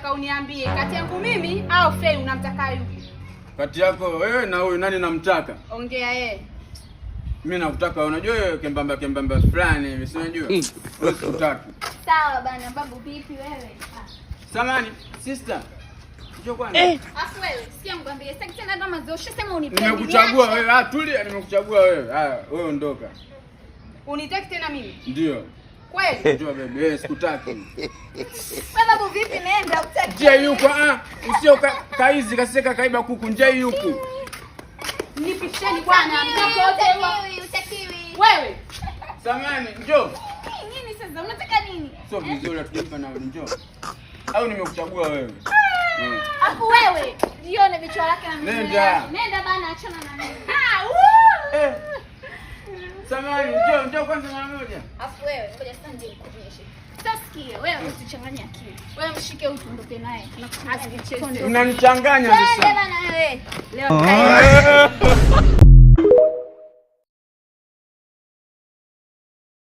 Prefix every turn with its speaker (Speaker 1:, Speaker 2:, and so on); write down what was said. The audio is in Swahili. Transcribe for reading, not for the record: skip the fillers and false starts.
Speaker 1: nataka uniambie kati yangu mimi au Fei unamtaka yupi?
Speaker 2: Kati yako wewe na huyu nani namtaka?
Speaker 1: Ongea yeye.
Speaker 2: Mimi nakutaka, unajua wewe kembamba fulani hivi, si unajua? Wewe sikutaki.
Speaker 3: Sawa bana, babu vipi wewe?
Speaker 2: Samani, sister. Njoo kwanza.
Speaker 3: Afu wewe, sikia ngwambie, sasa tena kama zosha sema unipendi.
Speaker 2: Nimekuchagua wewe, tulia, nimekuchagua wewe. Haya, wewe ondoka.
Speaker 1: Unitaki tena mimi?
Speaker 2: Ndio.
Speaker 1: Kweli?
Speaker 2: Njoo baby, sikutaki.
Speaker 3: Babu vipi nenda utaki?
Speaker 2: Je, yuko usio kaizi kaseka kaiba kuku, nje yuko.
Speaker 1: Nipisheni bwana, mtoko wote
Speaker 3: utakiwi.
Speaker 1: Wewe.
Speaker 2: Samani, njoo.
Speaker 3: Nini sasa? Unataka nini?
Speaker 2: Sio vizuri atujimpa na njoo. Au nimekuchagua wewe?
Speaker 3: Afu wewe, jione vichwa lake na mimi.
Speaker 2: Nenda.
Speaker 3: Nenda bana, achana na mimi.
Speaker 2: Samani, njoo kwanza mara moja.
Speaker 3: Afu wewe, ngoja sasa nje nikuonyeshe. Sasa sikia, wewe usichanganye akili. Wewe mshike huyu tuondoke naye.
Speaker 1: Asicheze.
Speaker 2: Unanichanganya
Speaker 3: Nenda
Speaker 2: sasa.
Speaker 3: bana wewe.
Speaker 1: Leo